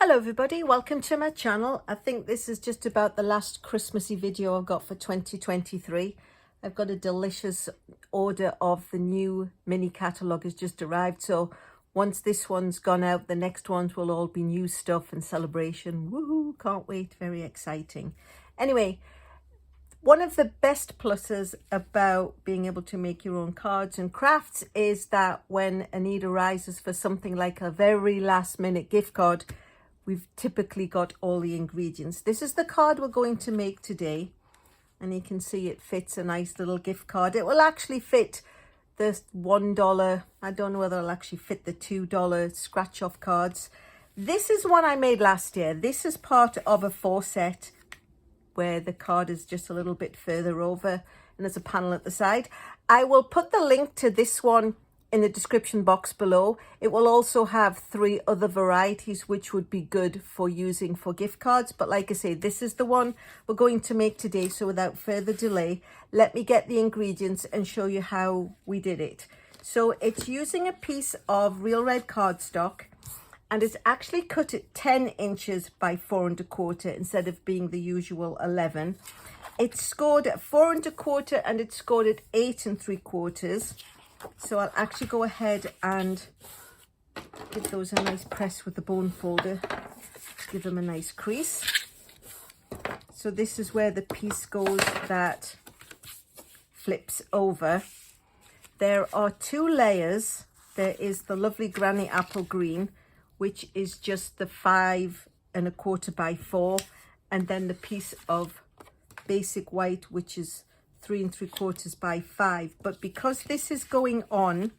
Hello everybody, welcome to my channel. I think this is just about the last Christmassy video I've got for 2023. I've got a delicious order of the new mini catalogue has just arrived, so once this one's gone out, the next ones will all be new stuff and celebration. Woohoo, can't wait, very exciting. Anyway, one of the best pluses about being able to make your own cards and crafts is that when a need arises for something like a very last minute gift card, we've typically got all the ingredients. This is the card we're going to make today, and you can see it fits a nice little gift card. It will actually fit the $1, I don't know whether it'll actually fit the $2 scratch off cards. This is one I made last year. This is part of a 4 set where the card is just a little bit further over and there's a panel at the side. I will put the link to this one in the description box below. It will also have 3 other varieties which would be good for using for gift cards, but like I say, this is the one we're going to make today. So without further delay, let me get the ingredients and show you how we did it. So it's using a piece of real red cardstock, and it's actually cut at 10 inches by 4 1/4 instead of being the usual 11. It's scored at 4 1/4 and it's scored at 8 3/4. So I'll actually go ahead and give those a nice press with the bone folder, give them a nice crease. So this is where the piece goes that flips over. There are 2 layers. There is the lovely granny apple green, which is just the 5 1/4 by 4, and then the piece of basic white, which is 3 3/4 by 5. But because this is going on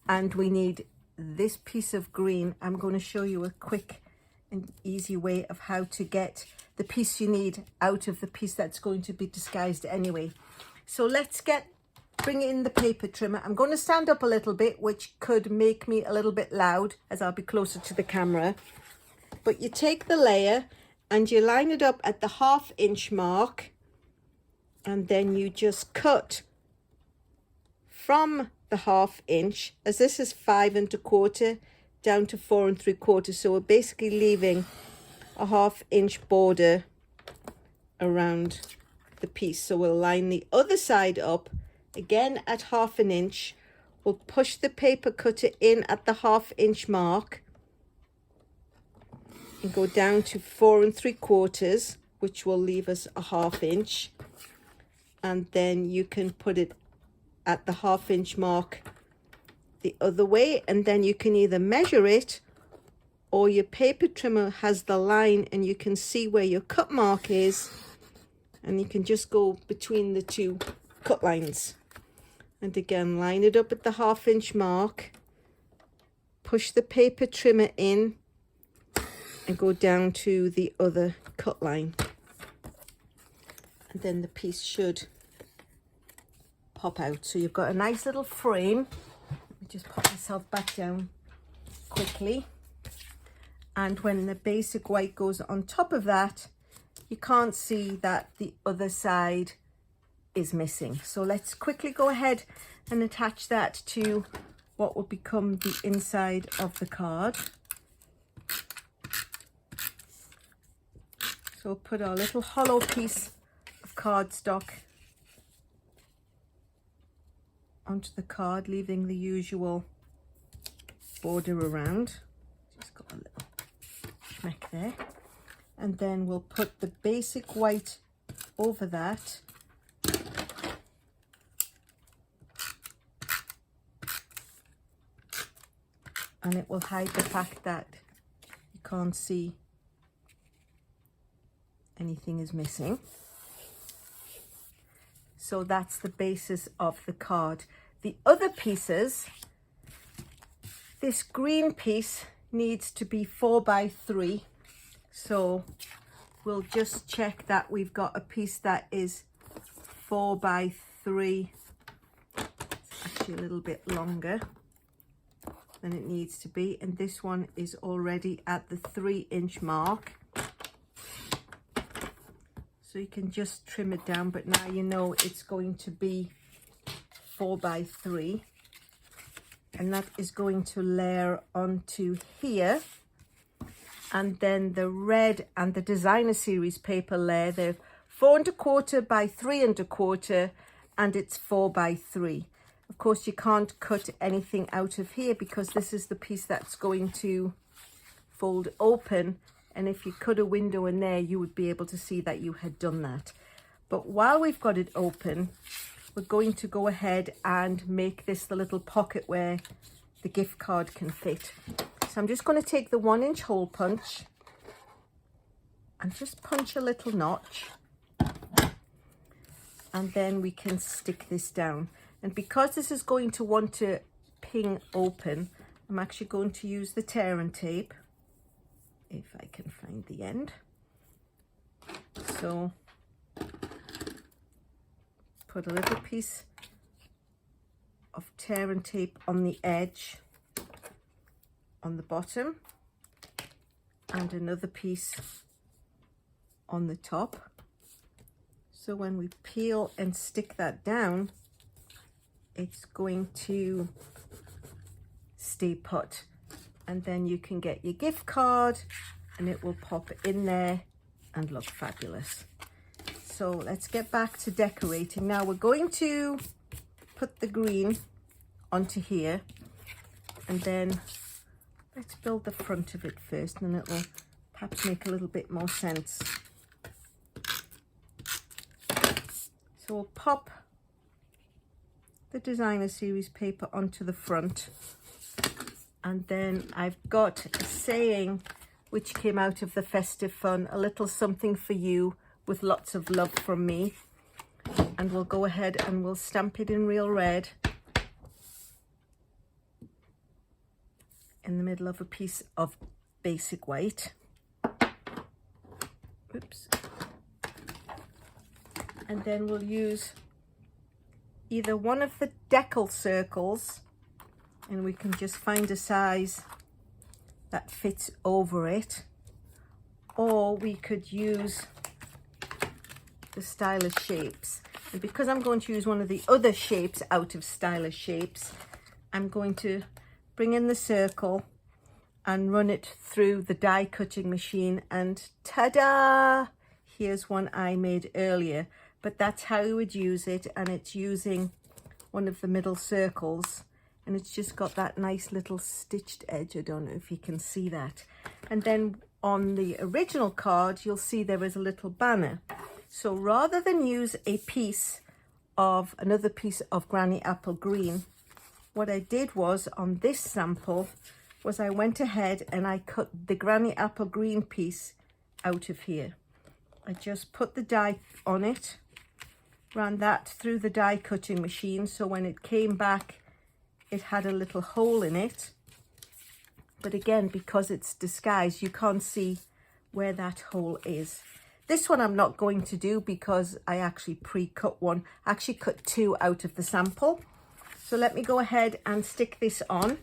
and we need this piece of green, I'm going to show you a quick and easy way of how to get the piece you need out of the piece that's going to be disguised anyway. So let's bring in the paper trimmer. I'm going to stand up a little bit, which could make me a little bit loud as I'll be closer to the camera. But you take the layer and you line it up at the 1/2 inch mark, and then you just cut from the 1/2 inch, as this is 5 1/4 down to 4 3/4. So we're basically leaving a 1/2 inch border around the piece. So we'll line the other side up again at 1/2 inch. We'll push the paper cutter in at the 1/2 inch mark and go down to 4 3/4, which will leave us a 1/2 inch. And then you can put it at the 1/2 inch mark the other way, and then you can either measure it or your paper trimmer has the line and you can see where your cut mark is, and you can just go between the 2 cut lines. And again, line it up at the 1/2 inch mark, push the paper trimmer in and go down to the other cut line. And then the piece should pop out. So you've got a nice little frame. Let me just pop myself back down quickly. And when the basic white goes on top of that, you can't see that the other side is missing. So let's quickly go ahead and attach that to what will become the inside of the card. So we'll put our little hollow piece of cardstock onto the card, leaving the usual border around. Just got a little schmeck there. And then we'll put the basic white over that. And it will hide the fact that you can't see anything is missing. So that's the basis of the card. The other pieces, this green piece needs to be 4 by 3. So we'll just check that we've got a piece that is 4 by 3. It's actually a little bit longer than it needs to be. And this one is already at the 3 inch mark. So you can just trim it down, but now you know it's going to be 4 by 3. And that is going to layer onto here. And then the red and the designer series paper layer, they're 4 1/4 by 3 1/4, and it's 4 by 3. Of course, you can't cut anything out of here because this is the piece that's going to fold open. And if you cut a window in there, you would be able to see that you had done that. But while we've got it open, we're going to go ahead and make this the little pocket where the gift card can fit. So I'm just going to take the 1-inch hole punch and just punch a little notch. And then we can stick this down. And because this is going to want to ping open, I'm actually going to use the tear and tape, if I can find the end. So put a little piece of tear and tape on the edge on the bottom and another piece on the top. So when we peel and stick that down, it's going to stay put. And then you can get your gift card and it will pop in there and look fabulous. So let's get back to decorating. Now we're going to put the green onto here, and then let's build the front of it first, and then it will perhaps make a little bit more sense. So we'll pop the designer series paper onto the front, and then I've got a saying which came out of the festive fun, a little something for you with lots of love from me. And we'll go ahead and we'll stamp it in real red in the middle of a piece of basic white. Oops. And then we'll use either one of the decal circles, and we can just find a size that fits over it, or we could use the stylish shapes. And because I'm going to use one of the other shapes out of stylish shapes, I'm going to bring in the circle and run it through the die cutting machine, and ta-da! Here's one I made earlier, but that's how you would use it, and it's using one of the middle circles, and it's just got that nice little stitched edge. I don't know if you can see that. And then on the original card, you'll see there is a little banner. So rather than use another piece of Granny Apple Green, what I did was, on this sample, was I went ahead and I cut the Granny Apple Green piece out of here. I just put the die on it, ran that through the die cutting machine, so when it came back, it had a little hole in it. But again, because it's disguised, you can't see where that hole is. This one I'm not going to do because I actually pre-cut one. I actually cut 2 out of the sample. So let me go ahead and stick this on.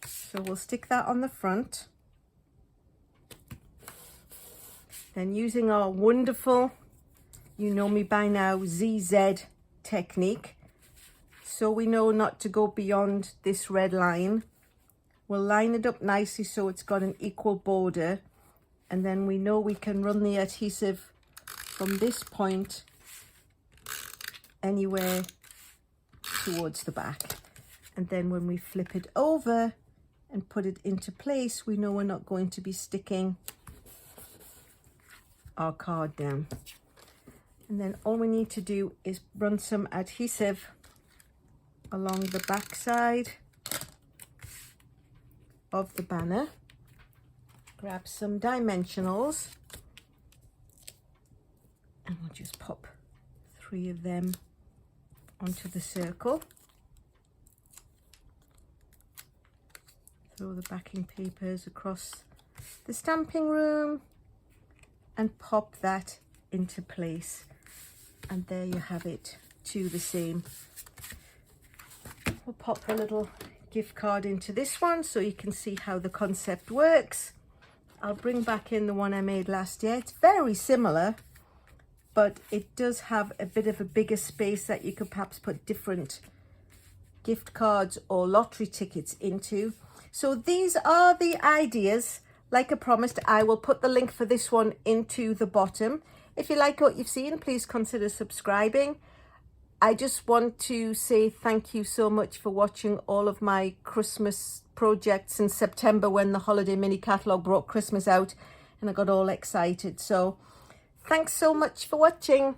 So we'll stick that on the front. Then using our wonderful, you know me by now, ZZ technique, so we know not to go beyond this red line. We'll line it up nicely so it's got an equal border, and then we know we can run the adhesive from this point anywhere towards the back. And then when we flip it over and put it into place, we know we're not going to be sticking our card down. And then all we need to do is run some adhesive along the back side of the banner. Grab some dimensionals, and we'll just pop 3 of them onto the circle. Throw the backing papers across the stamping room and pop that into place. And there you have it, 2 the same. We'll pop the little gift card into this one so you can see how the concept works. I'll bring back in the one I made last year. It's very similar, but it does have a bit of a bigger space that you could perhaps put different gift cards or lottery tickets into. So these are the ideas. Like I promised, I will put the link for this one into the bottom. If you like what you've seen, please consider subscribing. I just want to say thank you so much for watching all of my Christmas projects in September when the holiday mini catalogue brought Christmas out and I got all excited. So thanks so much for watching.